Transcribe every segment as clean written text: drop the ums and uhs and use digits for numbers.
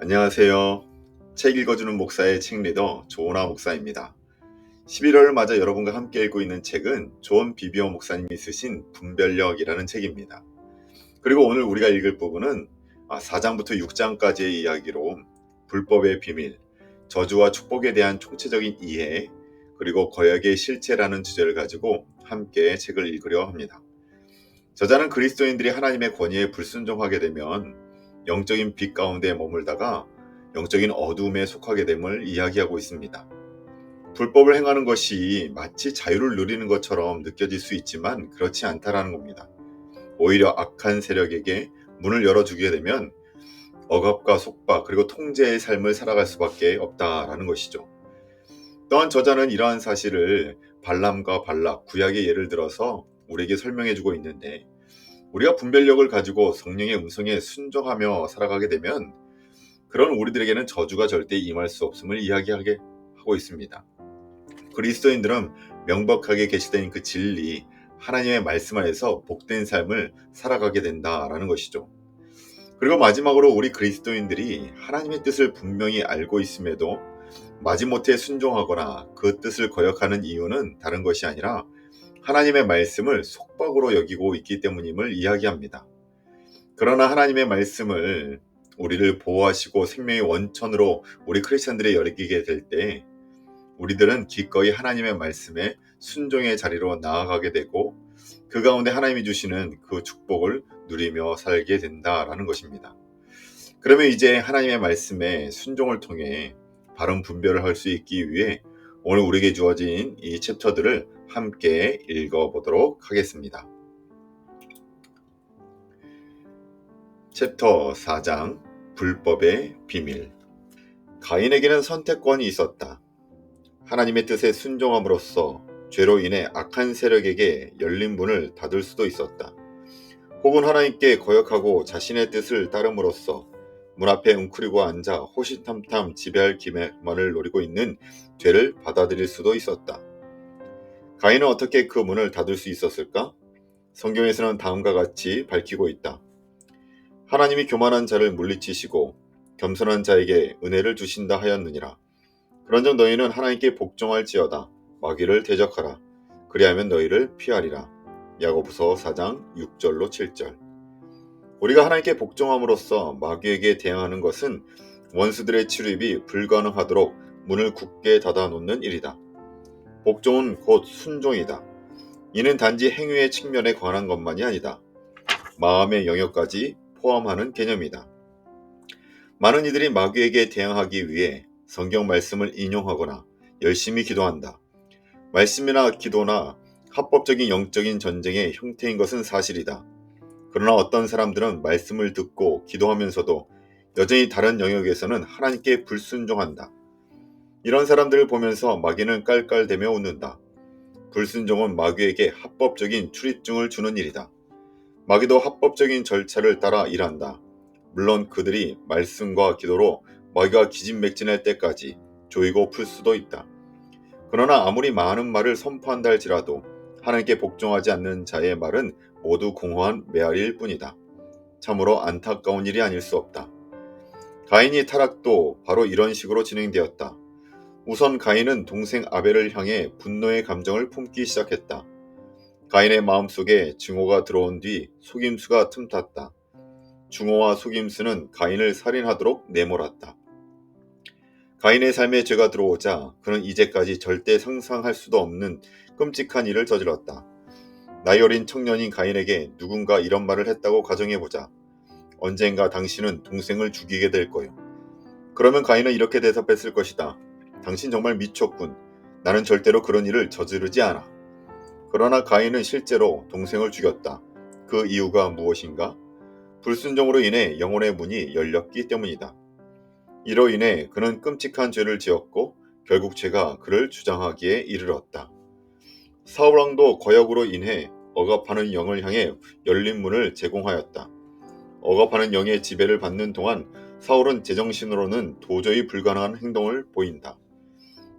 안녕하세요. 책 읽어주는 목사의 책리더 조은하 목사입니다. 11월을 맞아 여러분과 함께 읽고 있는 책은 존 비비어 목사님이 쓰신 분별력이라는 책입니다. 그리고 오늘 우리가 읽을 부분은 4장부터 6장까지의 이야기로 불법의 비밀, 저주와 축복에 대한 총체적인 이해, 그리고 거역의 실체라는 주제를 가지고 함께 책을 읽으려 합니다. 저자는 그리스도인들이 하나님의 권위에 불순종하게 되면 영적인 빛 가운데 머물다가 영적인 어둠에 속하게 됨을 이야기하고 있습니다. 불법을 행하는 것이 마치 자유를 누리는 것처럼 느껴질 수 있지만 그렇지 않다라는 겁니다. 오히려 악한 세력에게 문을 열어주게 되면 억압과 속박 그리고 통제의 삶을 살아갈 수밖에 없다라는 것이죠. 또한 저자는 이러한 사실을 발람과 발락, 구약의 예를 들어서 우리에게 설명해주고 있는데, 우리가 분별력을 가지고 성령의 음성에 순종하며 살아가게 되면 그런 우리들에게는 저주가 절대 임할 수 없음을 이야기하게 하고 있습니다. 그리스도인들은 명백하게 계시된 그 진리, 하나님의 말씀 안에서 복된 삶을 살아가게 된다라는 것이죠. 그리고 마지막으로 우리 그리스도인들이 하나님의 뜻을 분명히 알고 있음에도 마지못해 순종하거나 그 뜻을 거역하는 이유는 다른 것이 아니라 하나님의 말씀을 속박으로 여기고 있기 때문임을 이야기합니다. 그러나 하나님의 말씀을 우리를 보호하시고 생명의 원천으로 우리 크리스천들이 여기게 될 때 우리들은 기꺼이 하나님의 말씀에 순종의 자리로 나아가게 되고 그 가운데 하나님이 주시는 그 축복을 누리며 살게 된다라는 것입니다. 그러면 이제 하나님의 말씀에 순종을 통해 바른 분별을 할 수 있기 위해 오늘 우리에게 주어진 이 챕터들을 함께 읽어보도록 하겠습니다. 챕터 4장 불법의 비밀. 가인에게는 선택권이 있었다. 하나님의 뜻에 순종함으로써 죄로 인해 악한 세력에게 열린 문을 닫을 수도 있었다. 혹은 하나님께 거역하고 자신의 뜻을 따름으로써 문 앞에 웅크리고 앉아 호시탐탐 지배할 기회만을 노리고 있는 죄를 받아들일 수도 있었다. 가인은 어떻게 그 문을 닫을 수 있었을까? 성경에서는 다음과 같이 밝히고 있다. 하나님이 교만한 자를 물리치시고 겸손한 자에게 은혜를 주신다 하였느니라. 그런즉 너희는 하나님께 복종할지어다. 마귀를 대적하라. 그리하면 너희를 피하리라. 야고보서 4장 6절로 7절. 우리가 하나님께 복종함으로써 마귀에게 대항하는 것은 원수들의 출입이 불가능하도록 문을 굳게 닫아놓는 일이다. 복종은 곧 순종이다. 이는 단지 행위의 측면에 관한 것만이 아니다. 마음의 영역까지 포함하는 개념이다. 많은 이들이 마귀에게 대항하기 위해 성경 말씀을 인용하거나 열심히 기도한다. 말씀이나 기도나 합법적인 영적인 전쟁의 형태인 것은 사실이다. 그러나 어떤 사람들은 말씀을 듣고 기도하면서도 여전히 다른 영역에서는 하나님께 불순종한다. 이런 사람들을 보면서 마귀는 깔깔대며 웃는다. 불순종은 마귀에게 합법적인 출입증을 주는 일이다. 마귀도 합법적인 절차를 따라 일한다. 물론 그들이 말씀과 기도로 마귀가 기진맥진할 때까지 조이고 풀 수도 있다. 그러나 아무리 많은 말을 선포한다 할지라도 하나님께 복종하지 않는 자의 말은 모두 공허한 메아리일 뿐이다. 참으로 안타까운 일이 아닐 수 없다. 가인의 타락도 바로 이런 식으로 진행되었다. 우선 가인은 동생 아벨을 향해 분노의 감정을 품기 시작했다. 가인의 마음속에 증오가 들어온 뒤 속임수가 틈탔다. 증오와 속임수는 가인을 살인하도록 내몰았다. 가인의 삶에 죄가 들어오자 그는 이제까지 절대 상상할 수도 없는 끔찍한 일을 저질렀다. 나이 어린 청년인 가인에게 누군가 이런 말을 했다고 가정해보자. 언젠가 당신은 동생을 죽이게 될 거요. 그러면 가인은 이렇게 대답했을 것이다. 당신 정말 미쳤군. 나는 절대로 그런 일을 저지르지 않아. 그러나 가인은 실제로 동생을 죽였다. 그 이유가 무엇인가? 불순종으로 인해 영혼의 문이 열렸기 때문이다. 이로 인해 그는 끔찍한 죄를 지었고 결국 죄가 그를 주장하기에 이르렀다. 사울왕도 거역으로 인해 억압하는 영을 향해 열린 문을 제공하였다. 억압하는 영의 지배를 받는 동안 사울은 제정신으로는 도저히 불가능한 행동을 보인다.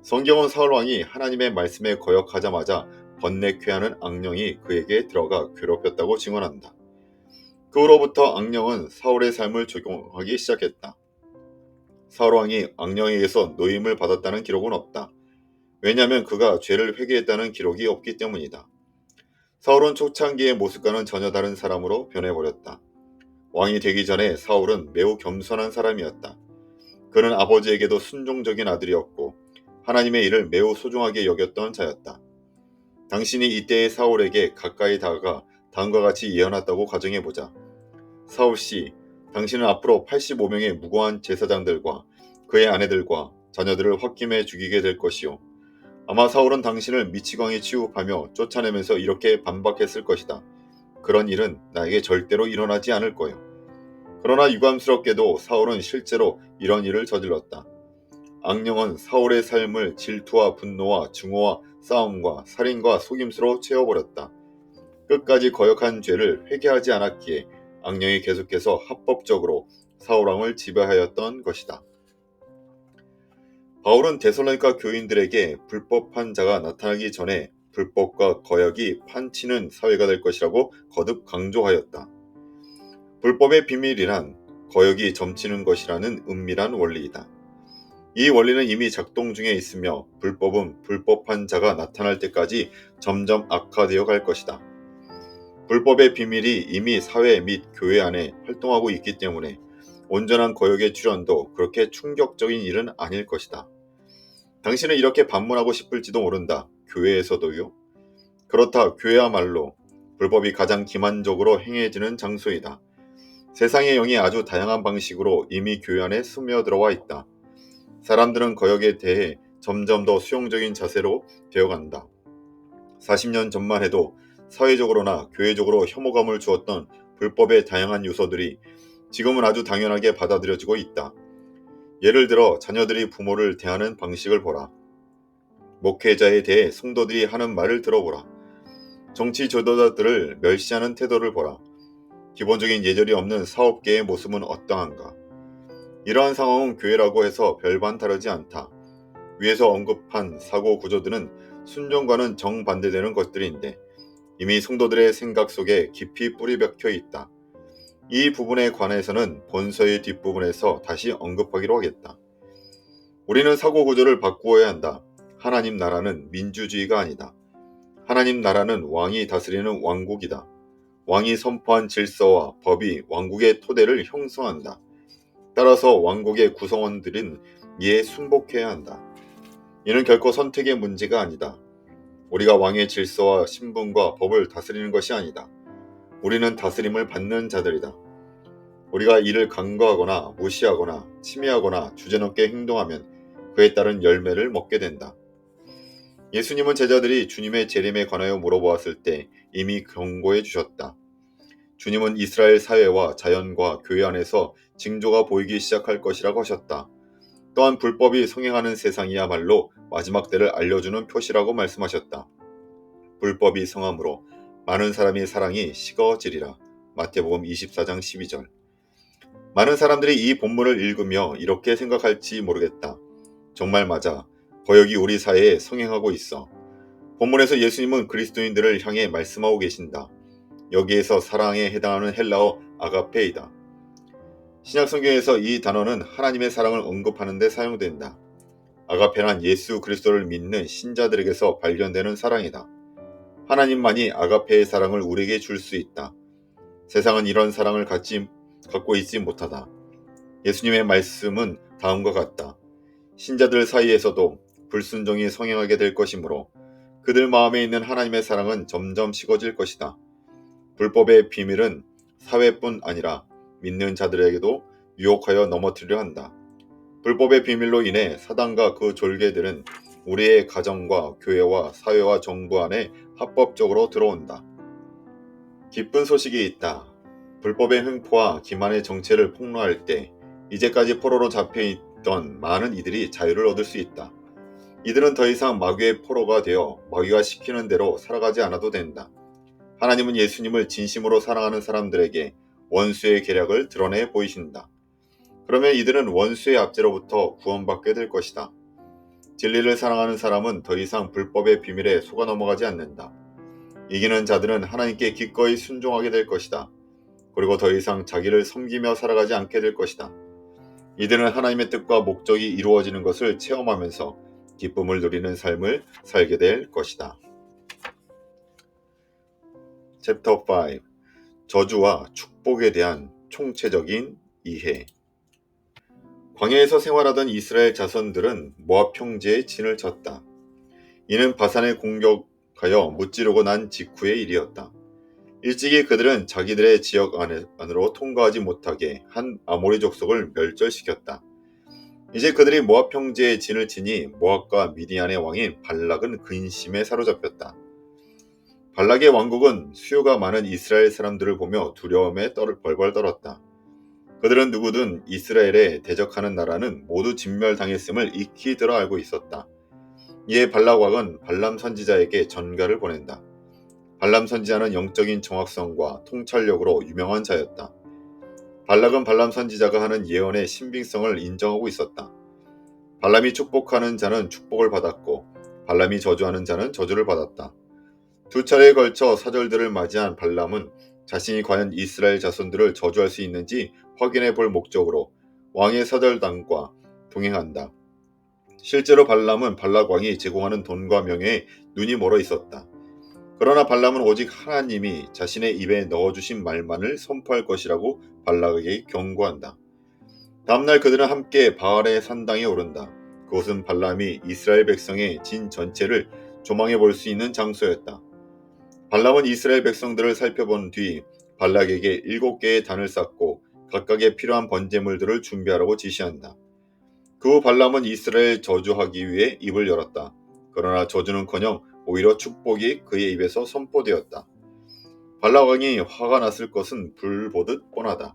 성경은 사울왕이 하나님의 말씀에 거역하자마자 번뇌케하는 악령이 그에게 들어가 괴롭혔다고 증언한다. 그 후로부터 악령은 사울의 삶을 적용하기 시작했다. 사울 왕이 악령에게서 노임을 받았다는 기록은 없다. 왜냐하면 그가 죄를 회개했다는 기록이 없기 때문이다. 사울은 초창기의 모습과는 전혀 다른 사람으로 변해버렸다. 왕이 되기 전에 사울은 매우 겸손한 사람이었다. 그는 아버지에게도 순종적인 아들이었고 하나님의 일을 매우 소중하게 여겼던 자였다. 당신이 이때의 사울에게 가까이 다가가 다음과 같이 예언했다고 가정해보자. 사울씨, 당신은 앞으로 85명의 무고한 제사장들과 그의 아내들과 자녀들을 홧김에 죽이게 될 것이요. 아마 사울은 당신을 미치광이 취급하며 쫓아내면서 이렇게 반박했을 것이다. 그런 일은 나에게 절대로 일어나지 않을 거요. 그러나 유감스럽게도 사울은 실제로 이런 일을 저질렀다. 악령은 사울의 삶을 질투와 분노와 증오와 싸움과 살인과 속임수로 채워버렸다. 끝까지 거역한 죄를 회개하지 않았기에 악령이 계속해서 합법적으로 사울 왕을 지배하였던 것이다. 바울은 데살로니가 교인들에게 불법한 자가 나타나기 전에 불법과 거역이 판치는 사회가 될 것이라고 거듭 강조하였다. 불법의 비밀이란 거역이 점치는 것이라는 은밀한 원리이다. 이 원리는 이미 작동 중에 있으며 불법은 불법한 자가 나타날 때까지 점점 악화되어 갈 것이다. 불법의 비밀이 이미 사회 및 교회 안에 활동하고 있기 때문에 온전한 거역의 출현도 그렇게 충격적인 일은 아닐 것이다. 당신은 이렇게 반문하고 싶을지도 모른다. 교회에서도요. 그렇다. 교회야말로 불법이 가장 기만적으로 행해지는 장소이다. 세상의 영이 아주 다양한 방식으로 이미 교회 안에 스며들어와 있다. 사람들은 거역에 대해 점점 더 수용적인 자세로 되어간다. 40년 전만 해도 사회적으로나 교회적으로 혐오감을 주었던 불법의 다양한 요소들이 지금은 아주 당연하게 받아들여지고 있다. 예를 들어 자녀들이 부모를 대하는 방식을 보라. 목회자에 대해 성도들이 하는 말을 들어보라. 정치 지도자들을 멸시하는 태도를 보라. 기본적인 예절이 없는 사업계의 모습은 어떠한가. 이러한 상황은 교회라고 해서 별반 다르지 않다. 위에서 언급한 사고 구조들은 순종과는 정반대되는 것들인데 이미 성도들의 생각 속에 깊이 뿌리 박혀 있다. 이 부분에 관해서는 본서의 뒷부분에서 다시 언급하기로 하겠다. 우리는 사고 구조를 바꾸어야 한다. 하나님 나라는 민주주의가 아니다. 하나님 나라는 왕이 다스리는 왕국이다. 왕이 선포한 질서와 법이 왕국의 토대를 형성한다. 따라서 왕국의 구성원들은 이에 순복해야 한다. 이는 결코 선택의 문제가 아니다. 우리가 왕의 질서와 신분과 법을 다스리는 것이 아니다. 우리는 다스림을 받는 자들이다. 우리가 이를 간과하거나 무시하거나 침해하거나 주제넘게 행동하면 그에 따른 열매를 먹게 된다. 예수님은 제자들이 주님의 재림에 관하여 물어보았을 때 이미 경고해 주셨다. 주님은 이스라엘 사회와 자연과 교회 안에서 징조가 보이기 시작할 것이라고 하셨다. 또한 불법이 성행하는 세상이야말로 마지막 때를 알려주는 표시라고 말씀하셨다. 불법이 성함으로 많은 사람의 사랑이 식어지리라. 마태복음 24장 12절. 많은 사람들이 이 본문을 읽으며 이렇게 생각할지 모르겠다. 정말 맞아. 거역이 우리 사회에 성행하고 있어. 본문에서 예수님은 그리스도인들을 향해 말씀하고 계신다. 여기에서 사랑에 해당하는 헬라어 아가페이다. 신약 성경에서 이 단어는 하나님의 사랑을 언급하는 데 사용된다. 아가페란 예수 그리스도를 믿는 신자들에게서 발견되는 사랑이다. 하나님만이 아가페의 사랑을 우리에게 줄 수 있다. 세상은 이런 사랑을 갖고 있지 못하다. 예수님의 말씀은 다음과 같다. 신자들 사이에서도 불순종이 성행하게 될 것이므로 그들 마음에 있는 하나님의 사랑은 점점 식어질 것이다. 불법의 비밀은 사회뿐 아니라 믿는 자들에게도 유혹하여 넘어뜨리려 한다. 불법의 비밀로 인해 사단과 그 졸개들은 우리의 가정과 교회와 사회와 정부 안에 합법적으로 들어온다. 기쁜 소식이 있다. 불법의 횡포와 기만의 정체를 폭로할 때 이제까지 포로로 잡혀있던 많은 이들이 자유를 얻을 수 있다. 이들은 더 이상 마귀의 포로가 되어 마귀가 시키는 대로 살아가지 않아도 된다. 하나님은 예수님을 진심으로 사랑하는 사람들에게 원수의 계략을 드러내 보이신다. 그러면 이들은 원수의 압제로부터 구원받게 될 것이다. 진리를 사랑하는 사람은 더 이상 불법의 비밀에 속아 넘어가지 않는다. 이기는 자들은 하나님께 기꺼이 순종하게 될 것이다. 그리고 더 이상 자기를 섬기며 살아가지 않게 될 것이다. 이들은 하나님의 뜻과 목적이 이루어지는 것을 체험하면서 기쁨을 누리는 삶을 살게 될 것이다. 챕터 5. 저주와 축복에 대한 총체적인 이해. 광야에서 생활하던 이스라엘 자손들은 모압 형제의 진을 쳤다. 이는 바산에 공격하여 무찌르고 난 직후의 일이었다. 일찍이 그들은 자기들의 지역 안으로 통과하지 못하게 한 아모리 족속을 멸절시켰다. 이제 그들이 모압 형제의 진을 치니 모압과 미디안의 왕인 발락은 근심에 사로잡혔다. 발락의 왕국은 수요가 많은 이스라엘 사람들을 보며 두려움에 벌벌 떨었다. 그들은 누구든 이스라엘에 대적하는 나라는 모두 진멸당했음을 익히 들어 알고 있었다. 이에 발락 왕은 발람 선지자에게 전가를 보낸다. 발람 선지자는 영적인 정확성과 통찰력으로 유명한 자였다. 발락은 발람 선지자가 하는 예언의 신빙성을 인정하고 있었다. 발람이 축복하는 자는 축복을 받았고 발람이 저주하는 자는 저주를 받았다. 두 차례에 걸쳐 사절들을 맞이한 발람은 자신이 과연 이스라엘 자손들을 저주할 수 있는지 확인해 볼 목적으로 왕의 사절단과 동행한다. 실제로 발람은 발락 왕이 제공하는 돈과 명예에 눈이 멀어 있었다. 그러나 발람은 오직 하나님이 자신의 입에 넣어주신 말만을 선포할 것이라고 발락에게 경고한다. 다음날 그들은 함께 바알의 산당에 오른다. 그곳은 발람이 이스라엘 백성의 진 전체를 조망해 볼 수 있는 장소였다. 발람은 이스라엘 백성들을 살펴본 뒤 발락에게 7개의 단을 쌓고 각각에 필요한 번제물들을 준비하라고 지시한다. 그 후 발람은 이스라엘 저주하기 위해 입을 열었다. 그러나 저주는커녕 오히려 축복이 그의 입에서 선포되었다. 발락 왕이 화가 났을 것은 불 보듯 뻔하다.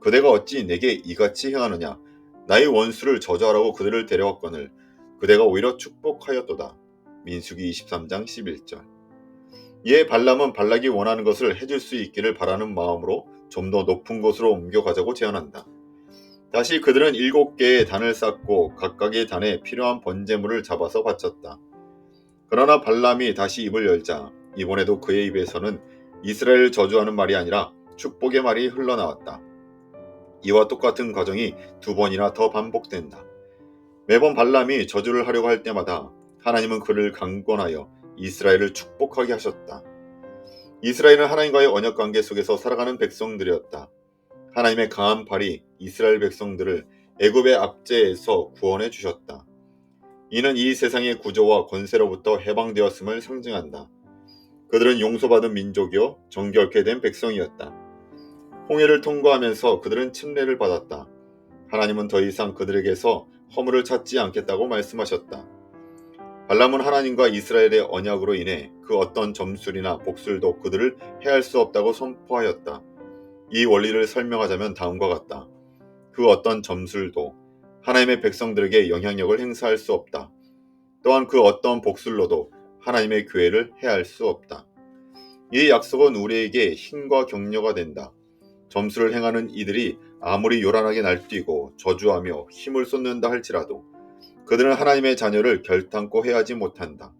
그대가 어찌 내게 이같이 행하느냐. 나의 원수를 저주하라고 그들을 데려왔거늘 그대가 오히려 축복하였도다. 민수기 23장 11절. 이에 발람은 발락이 원하는 것을 해줄 수 있기를 바라는 마음으로 좀 더 높은 곳으로 옮겨가자고 제안한다. 다시 그들은 7개의 단을 쌓고 각각의 단에 필요한 번제물을 잡아서 바쳤다. 그러나 발람이 다시 입을 열자 이번에도 그의 입에서는 이스라엘을 저주하는 말이 아니라 축복의 말이 흘러나왔다. 이와 똑같은 과정이 2번이나 더 반복된다. 매번 발람이 저주를 하려고 할 때마다 하나님은 그를 강권하여 이스라엘을 축복하게 하셨다. 이스라엘은 하나님과의 언약관계 속에서 살아가는 백성들이었다. 하나님의 강한 팔이 이스라엘 백성들을 애굽의 압제에서 구원해 주셨다. 이는 이 세상의 구조와 권세로부터 해방되었음을 상징한다. 그들은 용서받은 민족이요 정결케 된 백성이었다. 홍해를 통과하면서 그들은 침례를 받았다. 하나님은 더 이상 그들에게서 허물을 찾지 않겠다고 말씀하셨다. 발람은 하나님과 이스라엘의 언약으로 인해 그 어떤 점술이나 복술도 그들을 해할 수 없다고 선포하였다. 이 원리를 설명하자면 다음과 같다. 그 어떤 점술도 하나님의 백성들에게 영향력을 행사할 수 없다. 또한 그 어떤 복술로도 하나님의 교회를 해할 수 없다. 이 약속은 우리에게 힘과 격려가 된다. 점술을 행하는 이들이 아무리 요란하게 날뛰고 저주하며 힘을 쏟는다 할지라도 그들은 하나님의 자녀를 결탄코 해하지 못한다.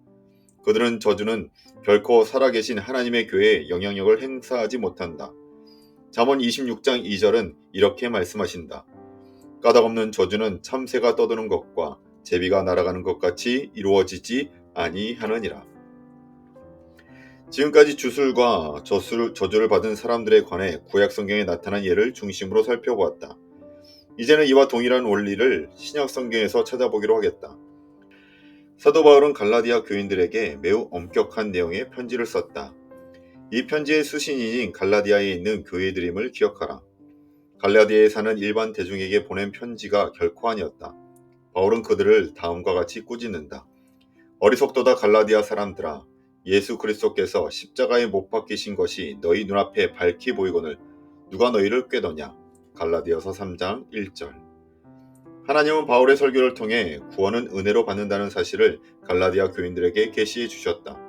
그들은 저주는 결코 살아계신 하나님의 교회에 영향력을 행사하지 못한다. 잠언 26장 2절은 이렇게 말씀하신다. 까닭없는 저주는 참새가 떠드는 것과 제비가 날아가는 것 같이 이루어지지 아니하느니라. 지금까지 주술과 저주를 받은 사람들에 관해 구약 성경에 나타난 예를 중심으로 살펴보았다. 이제는 이와 동일한 원리를 신약 성경에서 찾아보기로 하겠다. 사도 바울은 갈라디아 교인들에게 매우 엄격한 내용의 편지를 썼다. 이 편지의 수신인인 갈라디아에 있는 교회들임을 기억하라. 갈라디아에 사는 일반 대중에게 보낸 편지가 결코 아니었다. 바울은 그들을 다음과 같이 꾸짖는다. 어리석도다 갈라디아 사람들아, 예수 그리스도께서 십자가에 못 박히신 것이 너희 눈앞에 밝히 보이거늘 누가 너희를 꾀더냐. 갈라디아서 3장 1절. 하나님은 바울의 설교를 통해 구원은 은혜로 받는다는 사실을 갈라디아 교인들에게 계시해 주셨다.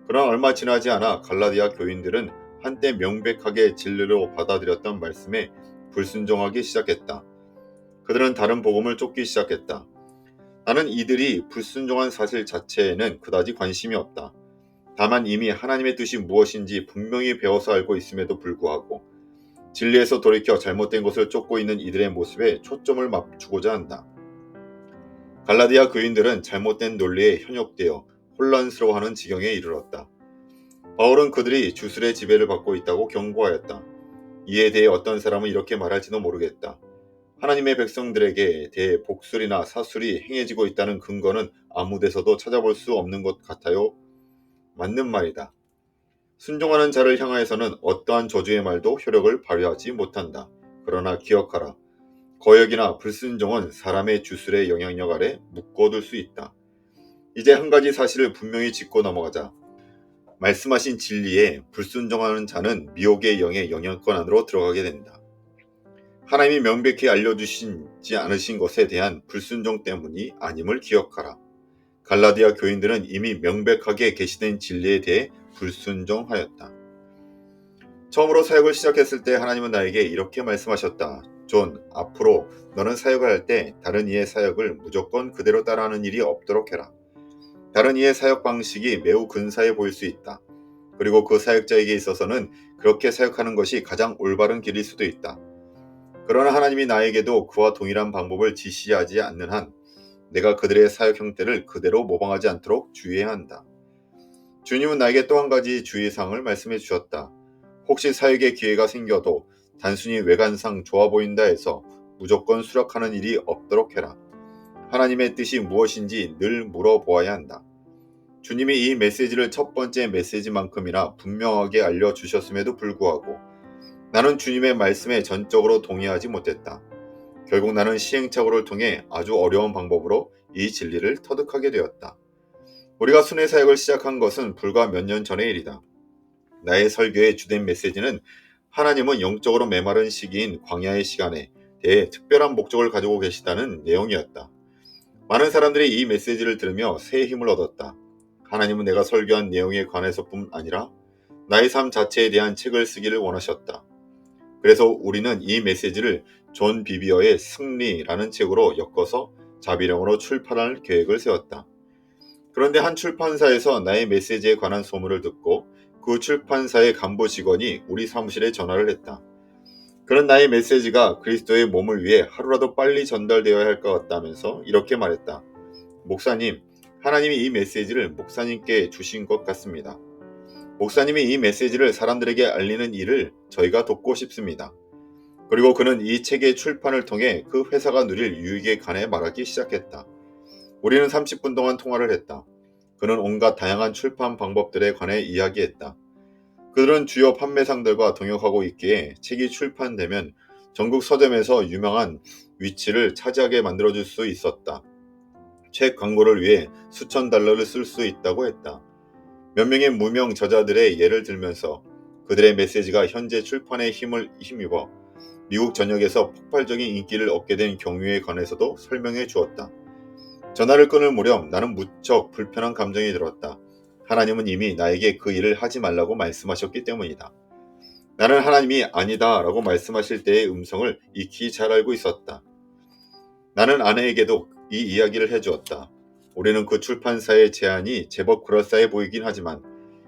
그러나 얼마 지나지 않아 갈라디아 교인들은 한때 명백하게 진리로 받아들였던 말씀에 불순종하기 시작했다. 그들은 다른 복음을 쫓기 시작했다. 나는 이들이 불순종한 사실 자체에는 그다지 관심이 없다. 다만 이미 하나님의 뜻이 무엇인지 분명히 배워서 알고 있음에도 불구하고 진리에서 돌이켜 잘못된 것을 쫓고 있는 이들의 모습에 초점을 맞추고자 한다. 갈라디아 교인들은 잘못된 논리에 현혹되어 혼란스러워하는 지경에 이르렀다. 바울은 그들이 주술의 지배를 받고 있다고 경고하였다. 이에 대해 어떤 사람은 이렇게 말할지도 모르겠다. 하나님의 백성들에게 대해 복술이나 사술이 행해지고 있다는 근거는 아무 데서도 찾아볼 수 없는 것 같아요. 맞는 말이다. 순종하는 자를 향하여서는 어떠한 저주의 말도 효력을 발휘하지 못한다. 그러나 기억하라. 거역이나 불순종은 사람의 주술의 영향력 아래 묶어둘 수 있다. 이제 한 가지 사실을 분명히 짚고 넘어가자. 말씀하신 진리에 불순종하는 자는 미혹의 영의 영향권 안으로 들어가게 된다. 하나님이 명백히 알려주시지 않으신 것에 대한 불순종 때문이 아님을 기억하라. 갈라디아 교인들은 이미 명백하게 계시된 진리에 대해 불순종하였다. 처음으로 사역을 시작했을 때 하나님은 나에게 이렇게 말씀하셨다. 존, 앞으로 너는 사역을 할 때 다른 이의 사역을 무조건 그대로 따라하는 일이 없도록 해라. 다른 이의 사역 방식이 매우 근사해 보일 수 있다. 그리고 그 사역자에게 있어서는 그렇게 사역하는 것이 가장 올바른 길일 수도 있다. 그러나 하나님이 나에게도 그와 동일한 방법을 지시하지 않는 한 내가 그들의 사역 형태를 그대로 모방하지 않도록 주의해야 한다. 주님은 나에게 또 한 가지 주의사항을 말씀해 주셨다. 혹시 사역의 기회가 생겨도 단순히 외관상 좋아 보인다 해서 무조건 수락하는 일이 없도록 해라. 하나님의 뜻이 무엇인지 늘 물어보아야 한다. 주님이 이 메시지를 첫 번째 메시지만큼이나 분명하게 알려주셨음에도 불구하고 나는 주님의 말씀에 전적으로 동의하지 못했다. 결국 나는 시행착오를 통해 아주 어려운 방법으로 이 진리를 터득하게 되었다. 우리가 순회 사역을 시작한 것은 불과 몇 년 전의 일이다. 나의 설교의 주된 메시지는 하나님은 영적으로 메마른 시기인 광야의 시간에 대해 특별한 목적을 가지고 계시다는 내용이었다. 많은 사람들이 이 메시지를 들으며 새 힘을 얻었다. 하나님은 내가 설교한 내용에 관해서뿐 아니라 나의 삶 자체에 대한 책을 쓰기를 원하셨다. 그래서 우리는 이 메시지를 존 비비어의 승리라는 책으로 엮어서 자비령으로 출판할 계획을 세웠다. 그런데 한 출판사에서 나의 메시지에 관한 소문을 듣고 그 출판사의 간부 직원이 우리 사무실에 전화를 했다. 그는 나의 메시지가 그리스도의 몸을 위해 하루라도 빨리 전달되어야 할 것 같다면서 이렇게 말했다. 목사님, 하나님이 이 메시지를 목사님께 주신 것 같습니다. 목사님이 이 메시지를 사람들에게 알리는 일을 저희가 돕고 싶습니다. 그리고 그는 이 책의 출판을 통해 그 회사가 누릴 유익에 관해 말하기 시작했다. 우리는 30분 동안 통화를 했다. 그는 온갖 다양한 출판 방법들에 관해 이야기했다. 그들은 주요 판매상들과 동역하고 있기에 책이 출판되면 전국 서점에서 유명한 위치를 차지하게 만들어줄 수 있었다. 책 광고를 위해 수천 달러를 쓸 수 있다고 했다. 몇 명의 무명 저자들의 예를 들면서 그들의 메시지가 현재 출판에 힘입어 미국 전역에서 폭발적인 인기를 얻게 된 경우에 관해서도 설명해 주었다. 전화를 끊을 무렵 나는 무척 불편한 감정이 들었다. 하나님은 이미 나에게 그 일을 하지 말라고 말씀하셨기 때문이다. 나는 하나님이 아니다 라고 말씀하실 때의 음성을 익히 잘 알고 있었다. 나는 아내에게도 이 이야기를 해주었다. 우리는 그 출판사의 제안이 제법 그럴싸해 보이긴 하지만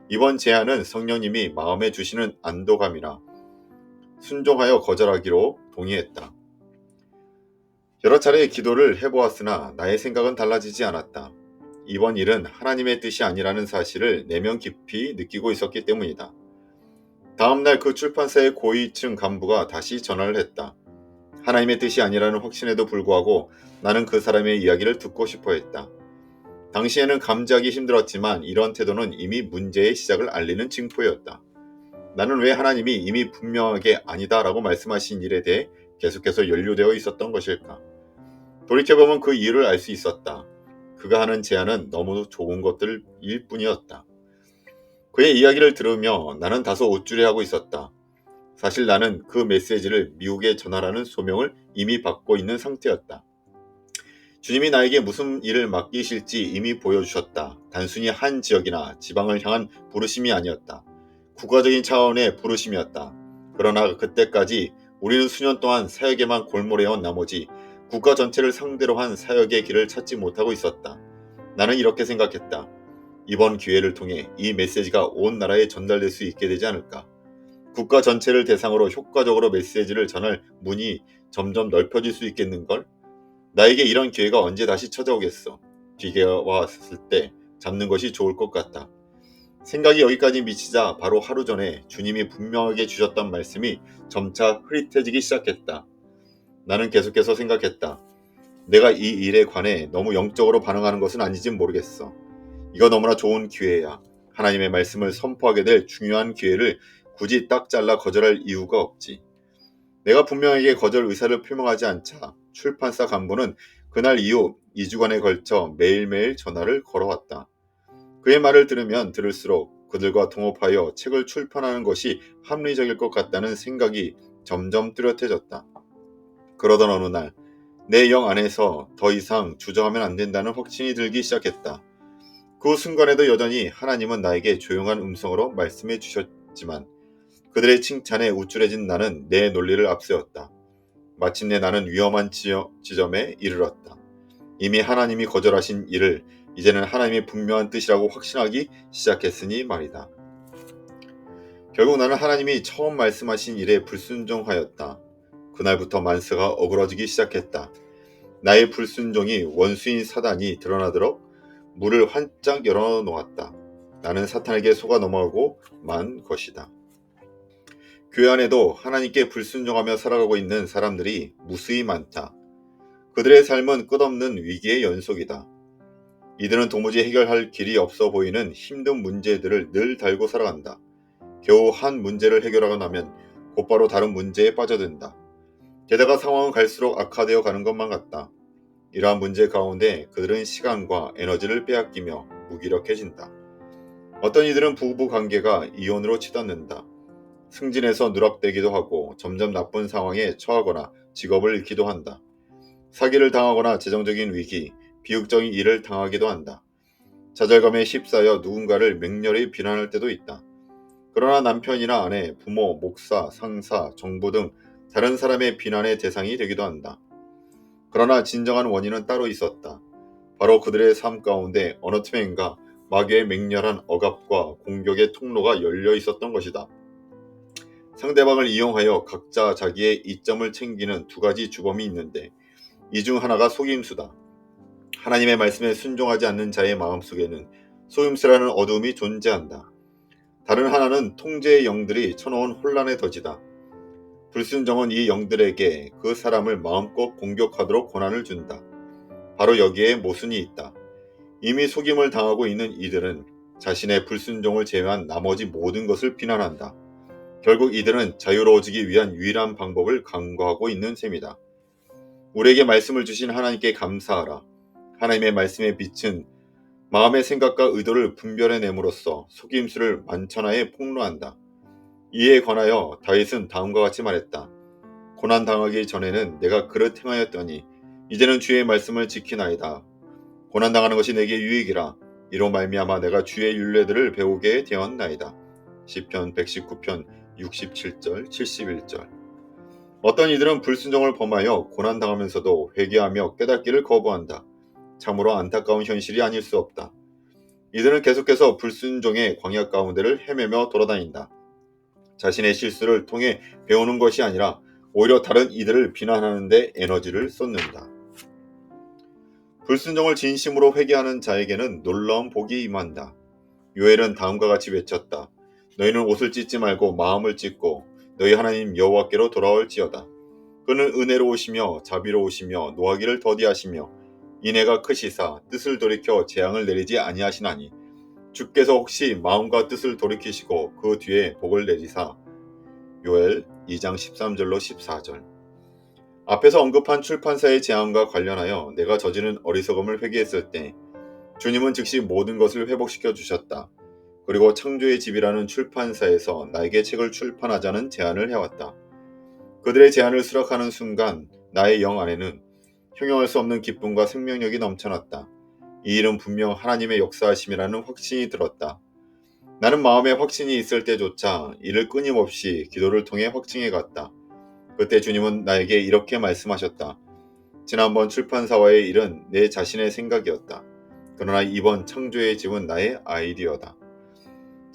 이번 제안은 성령님이 마음에 주시는 안도감이나 순종하여 거절하기로 동의했다. 여러 차례 기도를 해보았으나 나의 생각은 달라지지 않았다. 이번 일은 하나님의 뜻이 아니라는 사실을 내면 깊이 느끼고 있었기 때문이다. 다음날 그 출판사의 고위층 간부가 다시 전화를 했다. 하나님의 뜻이 아니라는 확신에도 불구하고 나는 그 사람의 이야기를 듣고 싶어 했다. 당시에는 감지하기 힘들었지만 이런 태도는 이미 문제의 시작을 알리는 징표였다. 나는 왜 하나님이 이미 분명하게 아니다 라고 말씀하신 일에 대해 계속해서 연루되어 있었던 것일까? 돌이켜보면 그 이유를 알 수 있었다. 그가 하는 제안은 너무 좋은 것들일 뿐이었다. 그의 이야기를 들으며 나는 다소 우쭐해하고 있었다. 사실 나는 그 메시지를 미국에 전하라는 소명을 이미 받고 있는 상태였다. 주님이 나에게 무슨 일을 맡기실지 이미 보여주셨다. 단순히 한 지역이나 지방을 향한 부르심이 아니었다. 국가적인 차원의 부르심이었다. 그러나 그때까지 우리는 수년 동안 사역에만 골몰해온 나머지 국가 전체를 상대로 한 사역의 길을 찾지 못하고 있었다. 나는 이렇게 생각했다. 이번 기회를 통해 이 메시지가 온 나라에 전달될 수 있게 되지 않을까. 국가 전체를 대상으로 효과적으로 메시지를 전할 문이 점점 넓혀질 수 있겠는걸? 나에게 이런 기회가 언제 다시 찾아오겠어. 기회가 왔을 때 잡는 것이 좋을 것 같다. 생각이 여기까지 미치자 바로 하루 전에 주님이 분명하게 주셨던 말씀이 점차 흐릿해지기 시작했다. 나는 계속해서 생각했다. 내가 이 일에 관해 너무 영적으로 반응하는 것은 아닌진 모르겠어. 이거 너무나 좋은 기회야. 하나님의 말씀을 선포하게 될 중요한 기회를 굳이 딱 잘라 거절할 이유가 없지. 내가 분명하게 거절 의사를 표명하지 않자 출판사 간부는 그날 이후 2주간에 걸쳐 매일매일 전화를 걸어왔다. 그의 말을 들으면 들을수록 그들과 동업하여 책을 출판하는 것이 합리적일 것 같다는 생각이 점점 뚜렷해졌다. 그러던 어느 날 내 영 안에서 더 이상 주저하면 안 된다는 확신이 들기 시작했다. 그 순간에도 여전히 하나님은 나에게 조용한 음성으로 말씀해 주셨지만 그들의 칭찬에 우쭐해진 나는 내 논리를 앞세웠다. 마침내 나는 위험한 지점에 이르렀다. 이미 하나님이 거절하신 일을 이제는 하나님의 분명한 뜻이라고 확신하기 시작했으니 말이다. 결국 나는 하나님이 처음 말씀하신 일에 불순종하였다. 그날부터 만세가 어그러지기 시작했다. 나의 불순종이 원수인 사단이 드러나도록 문을 활짝 열어놓았다. 나는 사탄에게 속아 넘어가고 만 것이다. 교회 안에도 하나님께 불순종하며 살아가고 있는 사람들이 무수히 많다. 그들의 삶은 끝없는 위기의 연속이다. 이들은 도무지 해결할 길이 없어 보이는 힘든 문제들을 늘 달고 살아간다. 겨우 한 문제를 해결하고 나면 곧바로 다른 문제에 빠져든다. 게다가 상황은 갈수록 악화되어 가는 것만 같다. 이러한 문제 가운데 그들은 시간과 에너지를 빼앗기며 무기력해진다. 어떤 이들은 부부 관계가 이혼으로 치닫는다. 승진해서 누락되기도 하고 점점 나쁜 상황에 처하거나 직업을 잃기도 한다. 사기를 당하거나 재정적인 위기, 비극적인 일을 당하기도 한다. 좌절감에 휩싸여 누군가를 맹렬히 비난할 때도 있다. 그러나 남편이나 아내, 부모, 목사, 상사, 정부 등 다른 사람의 비난의 대상이 되기도 한다. 그러나 진정한 원인은 따로 있었다. 바로 그들의 삶 가운데 어느 틈엔가 마귀의 맹렬한 억압과 공격의 통로가 열려 있었던 것이다. 상대방을 이용하여 각자 자기의 이점을 챙기는 두 가지 주범이 있는데 이 중 하나가 속임수다. 하나님의 말씀에 순종하지 않는 자의 마음속에는 속임수라는 어두움이 존재한다. 다른 하나는 통제의 영들이 쳐놓은 혼란의 덫이다. 불순종은 이 영들에게 그 사람을 마음껏 공격하도록 권한을 준다. 바로 여기에 모순이 있다. 이미 속임을 당하고 있는 이들은 자신의 불순종을 제외한 나머지 모든 것을 비난한다. 결국 이들은 자유로워지기 위한 유일한 방법을 강구하고 있는 셈이다. 우리에게 말씀을 주신 하나님께 감사하라. 하나님의 말씀의 빛은 마음의 생각과 의도를 분별해냄으로써 속임수를 만천하에 폭로한다. 이에 관하여 다윗은 다음과 같이 말했다. 고난당하기 전에는 내가 그릇 행하였더니 이제는 주의 말씀을 지키나이다. 고난당하는 것이 내게 유익이라. 이로 말미암아 내가 주의 율례들을 배우게 되었나이다. 시편 119편 67절 71절. 어떤 이들은 불순종을 범하여 고난당하면서도 회개하며 깨닫기를 거부한다. 참으로 안타까운 현실이 아닐 수 없다. 이들은 계속해서 불순종의 광야 가운데를 헤매며 돌아다닌다. 자신의 실수를 통해 배우는 것이 아니라 오히려 다른 이들을 비난하는 데 에너지를 쏟는다. 불순종을 진심으로 회개하는 자에게는 놀라운 복이 임한다. 요엘은 다음과 같이 외쳤다. 너희는 옷을 찢지 말고 마음을 찢고 너희 하나님 여호와께로 돌아올지어다. 그는 은혜로우시며 자비로우시며 노하기를 더디하시며 인애가 크시사 뜻을 돌이켜 재앙을 내리지 아니하시나니 주께서 혹시 마음과 뜻을 돌이키시고 그 뒤에 복을 내리사. 요엘 2장 13절로 14절. 앞에서 언급한 출판사의 재앙과 관련하여 내가 저지른 어리석음을 회개했을 때 주님은 즉시 모든 것을 회복시켜 주셨다. 그리고 창조의 집이라는 출판사에서 나에게 책을 출판하자는 제안을 해왔다. 그들의 제안을 수락하는 순간 나의 영 안에는 형용할 수 없는 기쁨과 생명력이 넘쳐났다. 이 일은 분명 하나님의 역사하심이라는 확신이 들었다. 나는 마음에 확신이 있을 때조차 이를 끊임없이 기도를 통해 확증해 갔다. 그때 주님은 나에게 이렇게 말씀하셨다. 지난번 출판사와의 일은 내 자신의 생각이었다. 그러나 이번 창조의 집은 나의 아이디어다.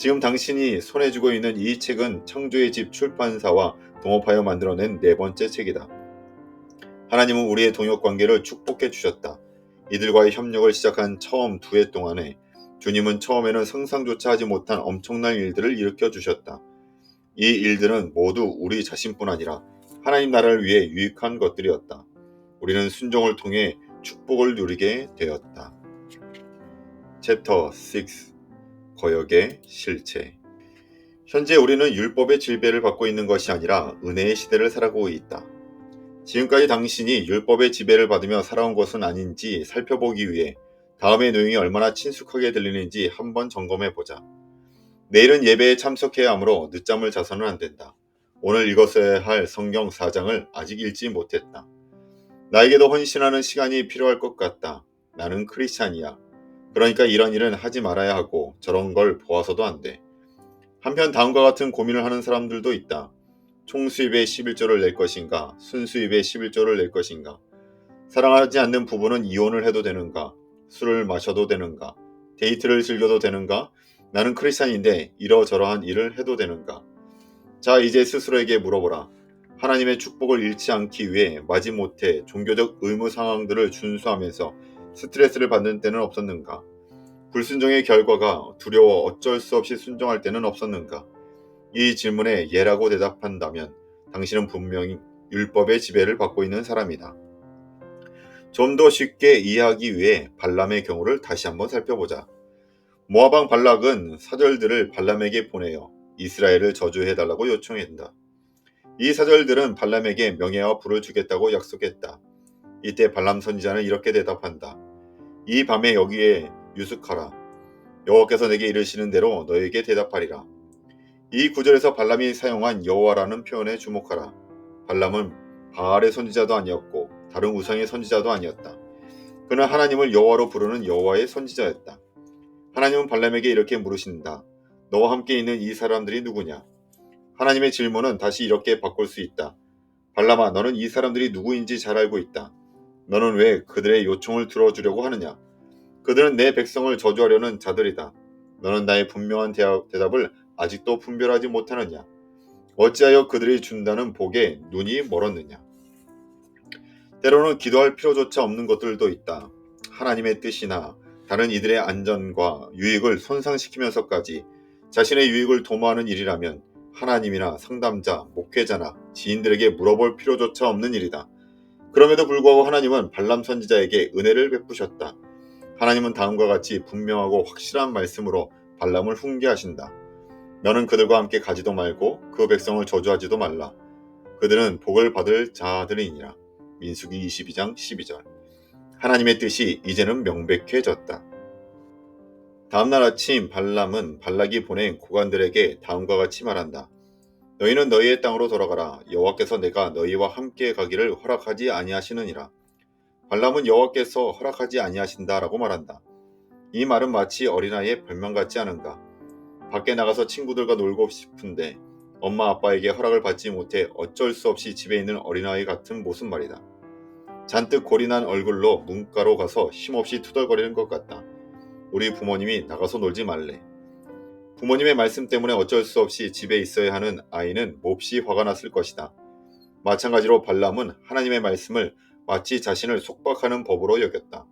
지금 당신이 손에 쥐고 있는 이 책은 창조의 집 출판사와 동업하여 만들어낸 네 번째 책이다. 하나님은 우리의 동역 관계를 축복해 주셨다. 이들과의 협력을 시작한 처음 2해 동안에 주님은 처음에는 상상조차 하지 못한 엄청난 일들을 일으켜 주셨다. 이 일들은 모두 우리 자신뿐 아니라 하나님 나라를 위해 유익한 것들이었다. 우리는 순종을 통해 축복을 누리게 되었다. 챕터 6 거역의 실체. 현재 우리는 율법의 질배를 받고 있는 것이 아니라 은혜의 시대를 살아가고 있다. 지금까지 당신이 율법의 지배를 받으며 살아온 것은 아닌지 살펴보기 위해 다음의 내용이 얼마나 친숙하게 들리는지 한번 점검해보자. 내일은 예배에 참석해야 하므로 늦잠을 자서는 안 된다. 오늘 읽었어야 할 성경 4장을 아직 읽지 못했다. 나에게도 헌신하는 시간이 필요할 것 같다. 나는 크리스찬이야. 그러니까 이런 일은 하지 말아야 하고 저런 걸 보아서도 안 돼. 한편 다음과 같은 고민을 하는 사람들도 있다. 총수입의 11조를 낼 것인가? 순수입의 11조를 낼 것인가? 사랑하지 않는 부부는 이혼을 해도 되는가? 술을 마셔도 되는가? 데이트를 즐겨도 되는가? 나는 크리스찬인데 이러저러한 일을 해도 되는가? 자, 이제 스스로에게 물어보라. 하나님의 축복을 잃지 않기 위해 마지못해 종교적 의무 상황들을 준수하면서 스트레스를 받는 때는 없었는가? 불순종의 결과가 두려워 어쩔 수 없이 순종할 때는 없었는가? 이 질문에 예라고 대답한다면 당신은 분명히 율법의 지배를 받고 있는 사람이다. 좀 더 쉽게 이해하기 위해 발람의 경우를 다시 한번 살펴보자. 모압 왕 발락은 사절들을 발람에게 보내어 이스라엘을 저주해달라고 요청한다. 이 사절들은 발람에게 명예와 부를 주겠다고 약속했다. 이때 발람 선지자는 이렇게 대답한다. 이 밤에 여기에 유숙하라. 여호와께서 내게 이르시는 대로 너에게 대답하리라. 이 구절에서 발람이 사용한 여호와라는 표현에 주목하라. 발람은 바알의 선지자도 아니었고 다른 우상의 선지자도 아니었다. 그는 하나님을 여호와로 부르는 여호와의 선지자였다. 하나님은 발람에게 이렇게 물으신다. 너와 함께 있는 이 사람들이 누구냐? 하나님의 질문은 다시 이렇게 바꿀 수 있다. 발람아, 너는 이 사람들이 누구인지 잘 알고 있다. 너는 왜 그들의 요청을 들어주려고 하느냐? 그들은 내 백성을 저주하려는 자들이다. 너는 나의 분명한 대답을 아직도 분별하지 못하느냐? 어찌하여 그들이 준다는 복에 눈이 멀었느냐? 때로는 기도할 필요조차 없는 것들도 있다. 하나님의 뜻이나 다른 이들의 안전과 유익을 손상시키면서까지 자신의 유익을 도모하는 일이라면 하나님이나 상담자, 목회자나 지인들에게 물어볼 필요조차 없는 일이다. 그럼에도 불구하고 하나님은 발람 선지자에게 은혜를 베푸셨다. 하나님은 다음과 같이 분명하고 확실한 말씀으로 발람을 훈계하신다. 너는 그들과 함께 가지도 말고 그 백성을 저주하지도 말라. 그들은 복을 받을 자들이니라. 민수기 22장 12절. 하나님의 뜻이 이제는 명백해졌다. 다음날 아침 발람은 발락이 보낸 고관들에게 다음과 같이 말한다. 너희는 너희의 땅으로 돌아가라. 여호와께서 내가 너희와 함께 가기를 허락하지 아니하시느니라. 발람은 여호와께서 허락하지 아니하신다라고 말한다. 이 말은 마치 어린아이의 별명 같지 않은가? 밖에 나가서 친구들과 놀고 싶은데 엄마 아빠에게 허락을 받지 못해 어쩔 수 없이 집에 있는 어린아이 같은 모습 말이다. 잔뜩 골이 난 얼굴로 문가로 가서 힘없이 투덜거리는 것 같다. 우리 부모님이 나가서 놀지 말래. 부모님의 말씀 때문에 어쩔 수 없이 집에 있어야 하는 아이는 몹시 화가 났을 것이다. 마찬가지로 발람은 하나님의 말씀을 마치 자신을 속박하는 법으로 여겼다.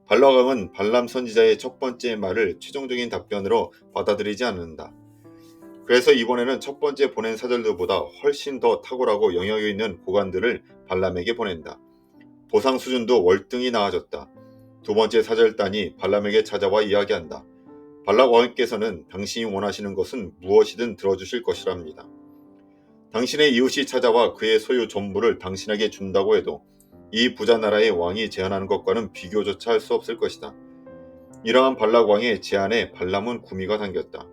발락왕은 발람 선지자의 첫 번째 말을 최종적인 답변으로 받아들이지 않는다. 그래서 이번에는 첫 번째 보낸 사절들보다 훨씬 더 탁월하고 영향력 있는 고관들을 발람에게 보낸다. 보상 수준도 월등히 나아졌다. 두 번째 사절단이 발람에게 찾아와 이야기한다. 발락 왕께서는 당신이 원하시는 것은 무엇이든 들어주실 것이랍니다. 당신의 이웃이 찾아와 그의 소유 전부를 당신에게 준다고 해도 이 부자 나라의 왕이 제안하는 것과는 비교조차 할 수 없을 것이다. 이러한 발락 왕의 제안에 발람은 구미가 당겼다.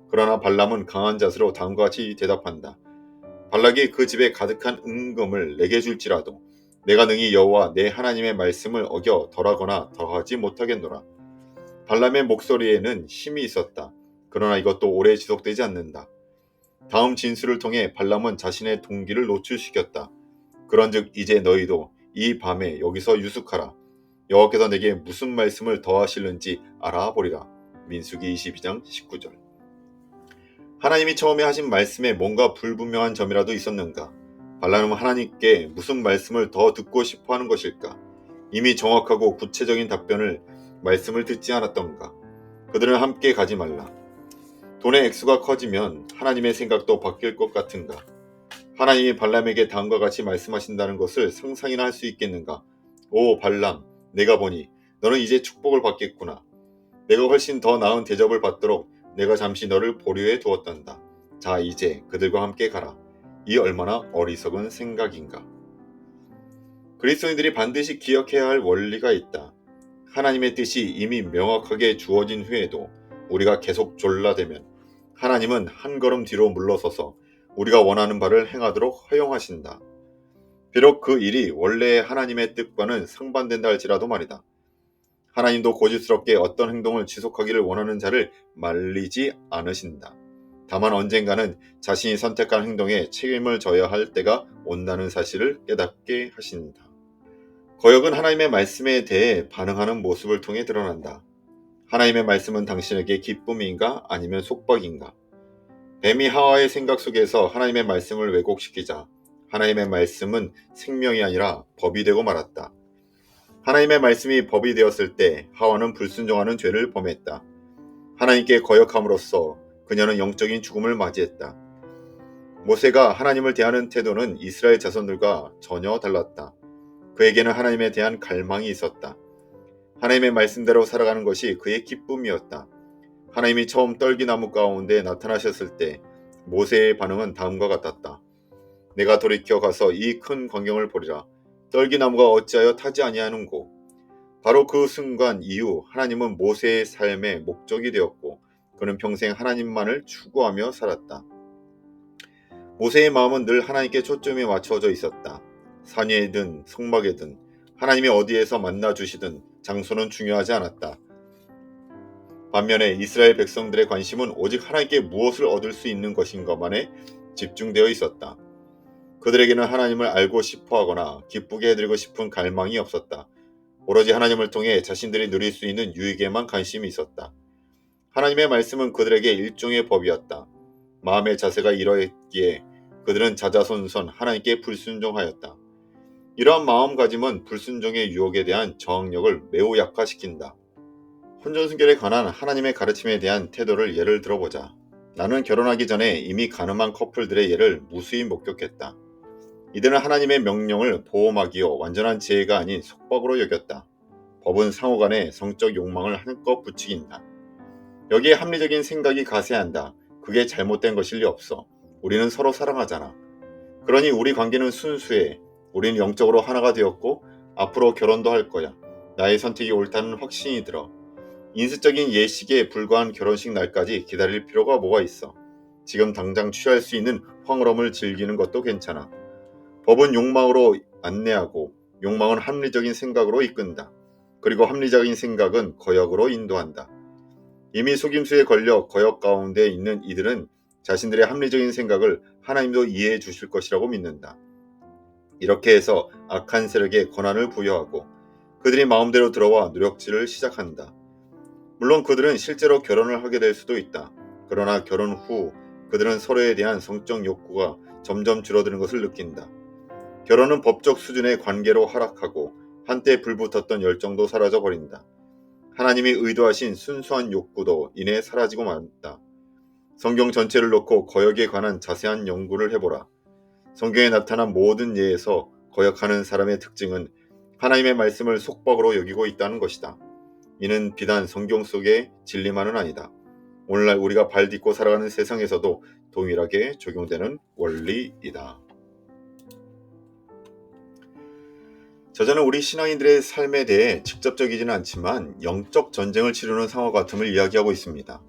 그러나 발람은 강한 자세로 다음과 같이 대답한다. 발락이 그 집에 가득한 은금을 내게 줄지라도 내가 능히 여호와 내 하나님의 말씀을 어겨 덜하거나 더하지 못하겠노라. 발람의 목소리에는 힘이 있었다. 그러나 이것도 오래 지속되지 않는다. 다음 진술을 통해 발람은 자신의 동기를 노출시켰다. 그런즉 이제 너희도 이 밤에 여기서 유숙하라. 여호와께서 내게 무슨 말씀을 더하실는지 알아보리라. 민수기 22장 19절. 하나님이 처음에 하신 말씀에 뭔가 불분명한 점이라도 있었는가? 발람은 하나님께 무슨 말씀을 더 듣고 싶어 하는 것일까? 이미 정확하고 구체적인 답변을 말씀을 듣지 않았던가? 그들은 함께 가지 말라. 돈의 액수가 커지면 하나님의 생각도 바뀔 것 같은가? 하나님이 발람에게 다음과 같이 말씀하신다는 것을 상상이나 할 수 있겠는가? 오 발람, 내가 보니 너는 이제 축복을 받겠구나. 내가 훨씬 더 나은 대접을 받도록 내가 잠시 너를 보류해 두었단다. 자 이제 그들과 함께 가라. 이 얼마나 어리석은 생각인가. 그리스도인들이 반드시 기억해야 할 원리가 있다. 하나님의 뜻이 이미 명확하게 주어진 후에도 우리가 계속 졸라대면 하나님은 한 걸음 뒤로 물러서서 우리가 원하는 바를 행하도록 허용하신다. 비록 그 일이 원래의 하나님의 뜻과는 상반된다 할지라도 말이다. 하나님도 고집스럽게 어떤 행동을 지속하기를 원하는 자를 말리지 않으신다. 다만 언젠가는 자신이 선택한 행동에 책임을 져야 할 때가 온다는 사실을 깨닫게 하신다. 거역은 하나님의 말씀에 대해 반응하는 모습을 통해 드러난다. 하나님의 말씀은 당신에게 기쁨인가 아니면 속박인가? 뱀이 하와의 생각 속에서 하나님의 말씀을 왜곡시키자 하나님의 말씀은 생명이 아니라 법이 되고 말았다. 하나님의 말씀이 법이 되었을 때 하와는 불순종하는 죄를 범했다. 하나님께 거역함으로써 그녀는 영적인 죽음을 맞이했다. 모세가 하나님을 대하는 태도는 이스라엘 자손들과 전혀 달랐다. 그에게는 하나님에 대한 갈망이 있었다. 하나님의 말씀대로 살아가는 것이 그의 기쁨이었다. 하나님이 처음 떨기나무 가운데 나타나셨을 때 모세의 반응은 다음과 같았다. 내가 돌이켜 가서 이 큰 광경을 보리라. 떨기나무가 어찌하여 타지 아니하는고. 바로 그 순간 이후 하나님은 모세의 삶의 목적이 되었고 그는 평생 하나님만을 추구하며 살았다. 모세의 마음은 늘 하나님께 초점이 맞춰져 있었다. 산 위에든 성막에든 하나님이 어디에서 만나 주시든 장소는 중요하지 않았다. 반면에 이스라엘 백성들의 관심은 오직 하나님께 무엇을 얻을 수 있는 것인가만에 집중되어 있었다. 그들에게는 하나님을 알고 싶어하거나 기쁘게 해드리고 싶은 갈망이 없었다. 오로지 하나님을 통해 자신들이 누릴 수 있는 유익에만 관심이 있었다. 하나님의 말씀은 그들에게 일종의 법이었다. 마음의 자세가 이러했기에 그들은 자자손손 하나님께 불순종하였다. 이러한 마음가짐은 불순종의 유혹에 대한 저항력을 매우 약화시킨다. 혼전순결에 관한 하나님의 가르침에 대한 태도를 예를 들어보자. 나는 결혼하기 전에 이미 가늠한 커플들의 예를 무수히 목격했다. 이들은 하나님의 명령을 보호막이요 완전한 지혜가 아닌 속박으로 여겼다. 법은 상호간의 성적 욕망을 한껏 부추긴다. 여기에 합리적인 생각이 가세한다. 그게 잘못된 것일 리 없어. 우리는 서로 사랑하잖아. 그러니 우리 관계는 순수해. 우리는 영적으로 하나가 되었고 앞으로 결혼도 할 거야. 나의 선택이 옳다는 확신이 들어. 인수적인 예식에 불과한 결혼식 날까지 기다릴 필요가 뭐가 있어. 지금 당장 취할 수 있는 황홀함을 즐기는 것도 괜찮아. 법은 욕망으로 안내하고 욕망은 합리적인 생각으로 이끈다. 그리고 합리적인 생각은 거역으로 인도한다. 이미 속임수에 걸려 거역 가운데 있는 이들은 자신들의 합리적인 생각을 하나님도 이해해 주실 것이라고 믿는다. 이렇게 해서 악한 세력에 권한을 부여하고 그들이 마음대로 들어와 노력질을 시작한다. 물론 그들은 실제로 결혼을 하게 될 수도 있다. 그러나 결혼 후 그들은 서로에 대한 성적 욕구가 점점 줄어드는 것을 느낀다. 결혼은 법적 수준의 관계로 하락하고 한때 불붙었던 열정도 사라져버린다. 하나님이 의도하신 순수한 욕구도 이내 사라지고 만다. 성경 전체를 놓고 거역에 관한 자세한 연구를 해보라. 성경에 나타난 모든 예에서 거역하는 사람의 특징은 하나님의 말씀을 속박으로 여기고 있다는 것이다. 이는 비단 성경 속의 진리만은 아니다. 오늘날 우리가 발 딛고 살아가는 세상에서도 동일하게 적용되는 원리이다. 저자는 우리 신앙인들의 삶에 대해 직접적이지는 않지만 영적 전쟁을 치르는 상황 같음을 이야기하고 있습니다.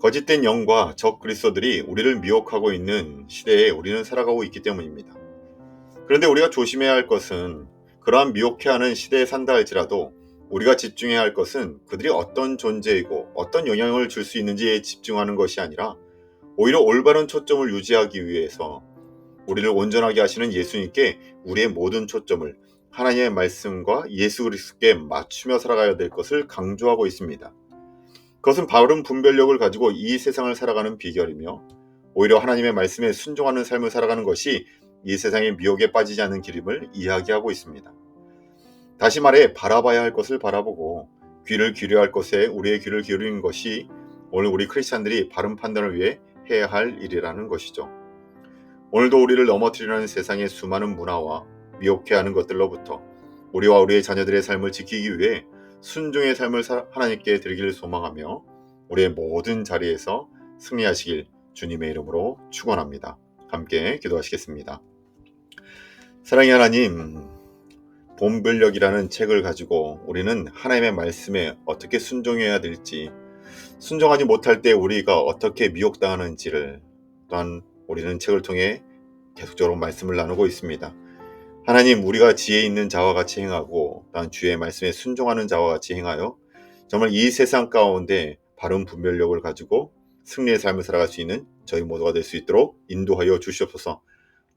거짓된 영과 적 그리스도들이 우리를 미혹하고 있는 시대에 우리는 살아가고 있기 때문입니다. 그런데 우리가 조심해야 할 것은 그러한 미혹해하는 시대에 산다 할지라도 우리가 집중해야 할 것은 그들이 어떤 존재이고 어떤 영향을 줄 수 있는지에 집중하는 것이 아니라 오히려 올바른 초점을 유지하기 위해서 우리를 온전하게 하시는 예수님께 우리의 모든 초점을 하나님의 말씀과 예수 그리스도께 맞추며 살아가야 될 것을 강조하고 있습니다. 그것은 바른 분별력을 가지고 이 세상을 살아가는 비결이며 오히려 하나님의 말씀에 순종하는 삶을 살아가는 것이 이 세상의 미혹에 빠지지 않는 길임을 이야기하고 있습니다. 다시 말해 바라봐야 할 것을 바라보고 귀를 기울여야 할 것에 우리의 귀를 기울이는 것이 오늘 우리 크리스찬들이 바른 판단을 위해 해야 할 일이라는 것이죠. 오늘도 우리를 넘어뜨리는 세상의 수많은 문화와 미혹해하는 것들로부터 우리와 우리의 자녀들의 삶을 지키기 위해 순종의 삶을 하나님께 드리기를 소망하며 우리의 모든 자리에서 승리하시길 주님의 이름으로 축원합니다. 함께 기도하시겠습니다. 사랑의 하나님, 분별력이라는 책을 가지고 우리는 하나님의 말씀에 어떻게 순종해야 될지, 순종하지 못할 때 우리가 어떻게 미혹당하는지를 또한 우리는 책을 통해 계속적으로 말씀을 나누고 있습니다. 하나님, 우리가 지혜 있는 자와 같이 행하고 또한 주의 말씀에 순종하는 자와 같이 행하여 정말 이 세상 가운데 바른 분별력을 가지고 승리의 삶을 살아갈 수 있는 저희 모두가 될 수 있도록 인도하여 주시옵소서.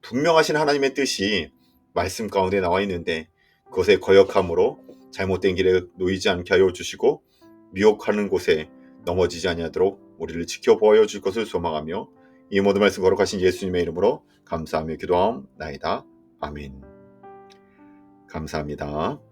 분명하신 하나님의 뜻이 말씀 가운데 나와 있는데 그것에 거역함으로 잘못된 길에 놓이지 않게 하여 주시고 미혹하는 곳에 넘어지지 아니하도록 우리를 지켜보아 줄 것을 소망하며 이 모든 말씀 거룩하신 예수님의 이름으로 감사하며 기도하옵나이다. 아멘. 감사합니다.